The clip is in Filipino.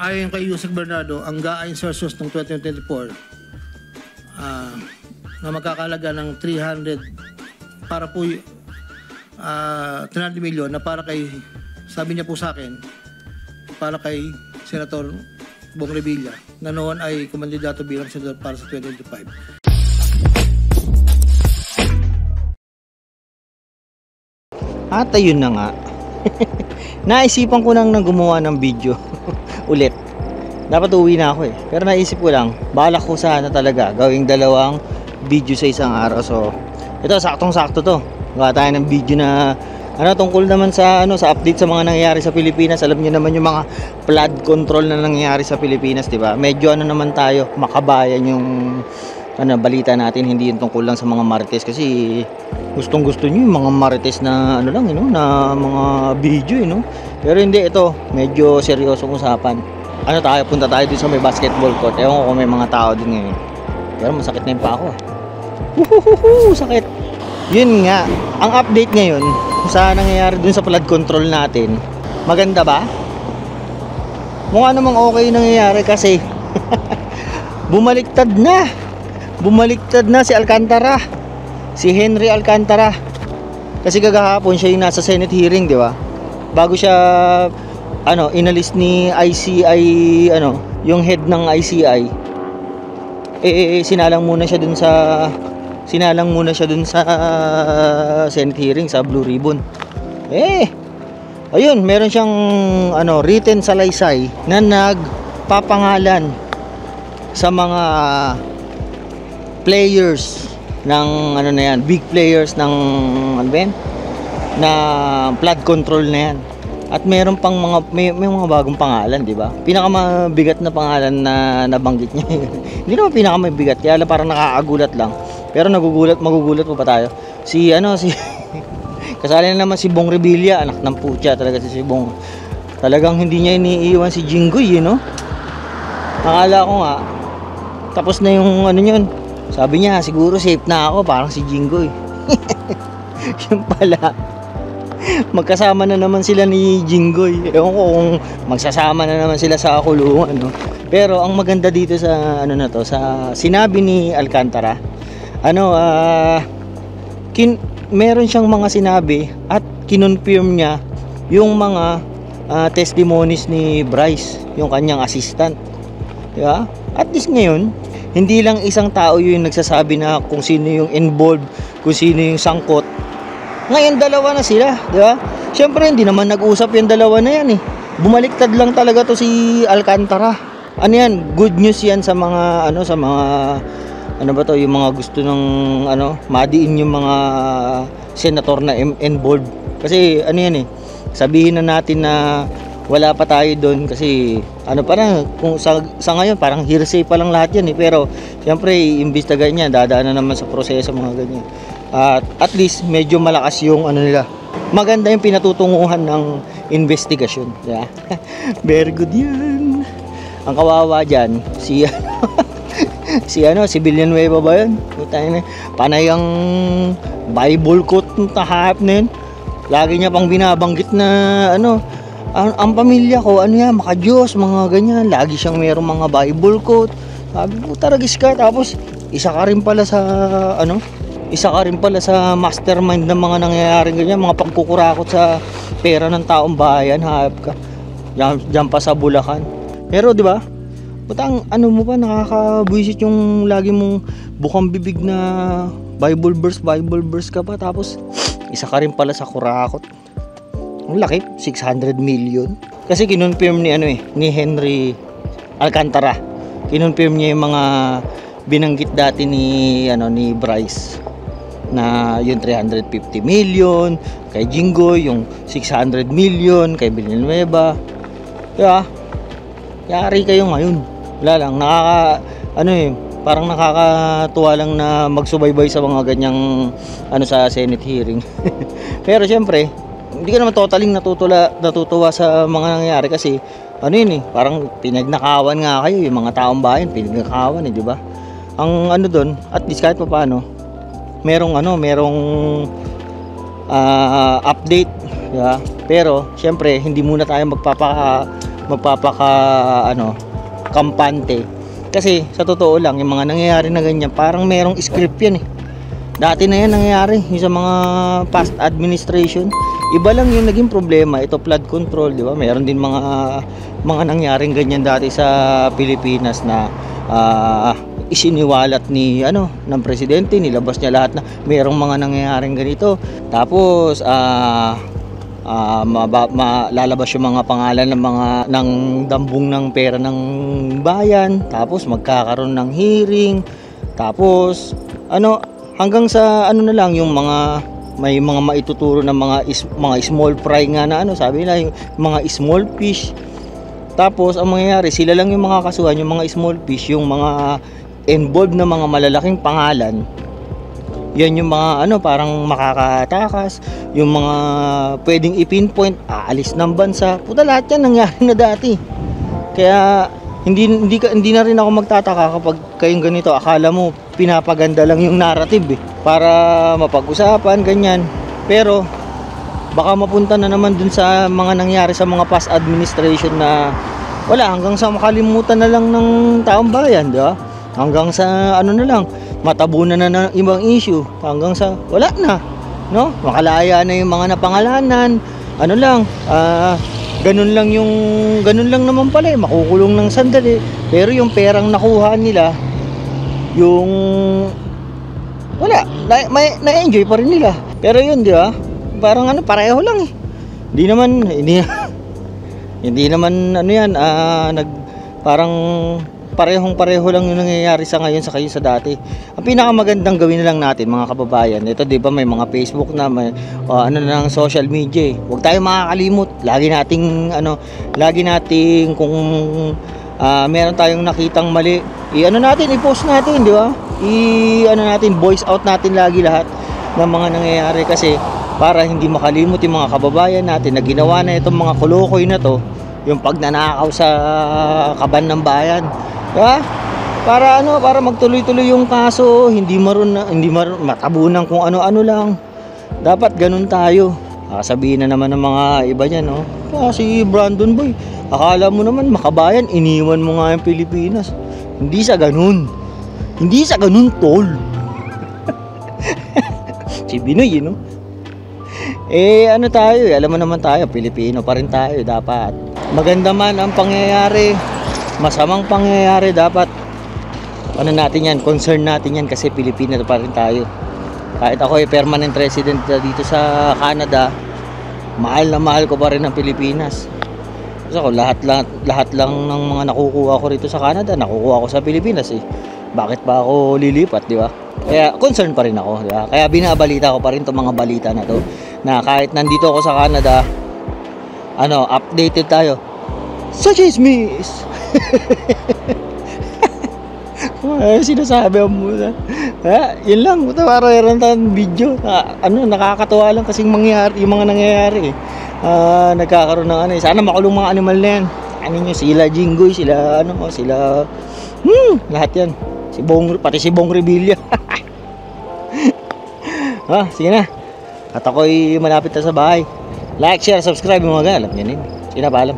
ayon kay Yusek Bernardo, ang GAA insertions ng 2024 na magkakalaga ng 300 para po 300 million na para kay, sabi niya po sa akin, para kay Senator Bong Revilla na noon ay kumandidato bilang senador para sa 2025. At ayun na nga. Naisipan ko nang gumawa ng video ulit. Dapat uwi na ako eh. Pero naisip ko lang, balak ko sana talaga gawing dalawang video sa isang araw. So, ito saktong-sakto to. Gawa tayo ng video na tungkol naman sa sa update sa mga nangyayari sa Pilipinas. Alam niyo naman yung mga flood control na nangyayari sa Pilipinas, 'di ba? Medyo naman tayo, makabayan yung balita natin, hindi yung tungkol lang sa mga marites kasi gustong-gusto niyo yung mga marites na na mga video Pero hindi, ito medyo seryosong usapan. Punta tayo dun sa may basketball court. Ewan ko kung may mga tao din ngayon. Pero masakit na yung pa ako. Sakit. Yun nga, ang update ngayon sa nangyayari dun sa flood control natin. Maganda ba? Mukha namang okay nangyayari kasi bumaliktad na si Alcantara, si Henry Alcantara. Kasi kagahapon siya yung nasa Senate hearing, di ba? Bago siya inalis ni ICI, yung head ng ICI, sinalang muna siya dun sa Senate hearing sa Blue Ribbon. Ayun, meron siyang written salaysay na nagpapangalan sa mga players ng big players ng na flood control na yan. At meron pang may mga bagong pangalan, di ba? Pinakamabigat na pangalan na nabanggit niya. Hindi naman pinakamabigat, kaya lang parang nakakagulat lang. Pero magugulat pa ba tayo? Kasali na naman si Bong Revilla, anak ng putya talaga si Bong. Talagang hindi niya iniiwan si Jinggoy, Akala ko nga tapos na yung yun. Sabi niya, siguro safe na ako, parang si Jinggoy. Yung pala, magkasama na naman sila ni Jinggoy. Ewan ko kung magsasama na naman sila sa kulungan, Pero ang maganda dito sa sa sinabi ni Alcantara, meron siyang mga sinabi at kinonfirm niya yung mga testimonies ni Bryce, yung kanyang assistant. Diba? At least ngayon, hindi lang isang tao yung nagsasabi na kung sino yung involved, kung sino yung sangkot. Ngayon dalawa na sila, di ba? Siyempre hindi naman nag-usap yung dalawa na yan Bumaliktad lang talaga to si Alcantara. Yan? Good news yan sa mga yung mga gusto ng madiin yung mga senator na involved. Kasi sabihin na natin na wala pa tayo doon kasi parang kung sa ngayon parang hearsay pa lang lahat yan pero siyempre iimbestigahan niya, dadaan na naman sa proseso mga ganyan. At least medyo malakas yung nila. Maganda yung pinatutunguhan ng investigasyon, yeah. Very good yan. Ang kawawa diyan si Villanueva ba yun? Panay ang Bible quote na hayop na yun. Lagi niya pang binabanggit na ang pamilya ko, maka-Diyos, mga ganyan. Lagi siyang mayroong mga Bible quote. Sabi ko, taragis ka. Tapos, isa ka rin pala sa mastermind ng mga nangyayaring ganyan. Mga pagkukurakot sa pera ng taong bayan. Hayop ka. Diyan pa sa Bulacan. Pero, di ba? Butang, mo ba, nakakabuisit yung lagi mong bukang bibig na Bible verse ka pa. Tapos, isa ka rin pala sa kurakot. Ang laki, 600 million. Kasi kinonfirm ni Henry Alcantara. Kinonfirm niya yung mga binanggit dati ni Bryce na yung 350 million kay Jinggoy, yung 600 million kay Villanueva. Diba? Yari kayo ngayon. Wala lang, parang nakakatuwa lang na magsubaybay sa mga ganyang sa Senate hearing. Pero syempre, hindi ka naman totaling natutuwa sa mga nangyayari kasi parang pinagnakawan nga kayo yung mga taong bayan, pinagnakawan di ba? Ang doon, at least kahit pa paano, merong update, di ba? Pero syempre, hindi muna tayo magpapaka ano, kampante. Kasi sa totoo lang, yung mga nangyayari na ganyan, parang merong script yan eh. Dati na yan nangyayari, yung sa mga past administration. Iba lang yung naging problema, ito flood control, di ba? Meron din mga nangyaring ganyan dati sa Pilipinas na isiniwalat ng presidente, nilabas niya lahat na merong mga nangyayaring ganito. Tapos lalabas yung mga pangalan ng dambong ng pera ng bayan, tapos magkakaroon ng hearing, tapos hanggang sa na lang yung may mga maituturo ng mga small fry nga na sabi nila yung mga small fish. Tapos ang mangyayari, sila lang yung mga kasuhan, yung mga small fish, yung mga involved na mga malalaking pangalan. Yan yung mga parang makakatakas, yung mga pwedeng i-pinpoint, aalis ng bansa. Puta, lahat yan nangyari na dati. Kaya hindi na rin ako magtataka kapag kayong ganito, akala mo pinapaganda lang yung narrative para mapag-usapan ganyan. Pero baka mapunta na naman dun sa mga nangyari sa mga past administration na wala, hanggang sa makalimutan na lang ng taong bayan, di ba? Hanggang sa na lang, matabunan na ng ibang issue, hanggang sa wala na, no? Makalaya na yung mga napangalanan, ganun lang naman pala makukulong ng sandali. Pero yung perang nakuha nila, yung wala, na-enjoy pa rin nila. Pero yun, di ba? Parang pareho lang eh. Hindi naman parang parehong-pareho lang yung nangyayari sa ngayon sa kayo sa dati. Ang pinakamagandang gawin na lang natin, mga kababayan, ito, di ba, may mga Facebook na, may ng social media. Huwag tayong makakalimot. Lagi nating kung meron tayong nakitang mali, i-post natin, di ba? Voice out natin lagi lahat ng mga nangyayari, kasi para hindi makalimot yung mga kababayan natin na ginawa na itong mga kolokoy na to, yung pagnanakaw sa kaban ng bayan. Diba? Para magtuloy-tuloy yung kaso, hindi matabunan kung ano-ano lang. Dapat ganun tayo. Sabihin na naman ng mga iba niyan, no? Si Brandon Boy, akala mo naman makabayan, iniwan mo nga yung Pilipinas. Hindi sa ganun, tol. Si Binoy, no? Tayo, alam mo naman tayo, Pilipino pa rin tayo. Dapat maganda man ang pangyayari, masamang pangyayari, dapat natin yan, concern natin yan, kasi Pilipino pa rin tayo. Kahit ako permanent resident dito sa Canada, mahal na mahal ko pa rin ang Pilipinas. Kasi ako, lahat lang ng mga nakukuha ko rito sa Canada, nakukuha ko sa Pilipinas eh. Bakit pa ako lilipat, di ba? Kaya concern pa rin ako, di ba? Kaya binabalita ko pa rin itong mga balita na to, na kahit nandito ako sa Canada, updated tayo sa chismis. Sinasabi mo na. Yun lang, parang video. Nakakatuwa lang kasing mangyayari, yung mga nangyayari eh. Nagkakaroon ng sana makulong mga animal na yan. Sila Jinggoy, sila lahat yan. Pati si Bong Revilla. Sige na. At ako'y malapit na sa bahay. Like, share, subscribe, mga ganun. Alam niyo yun. Sige na, paalam.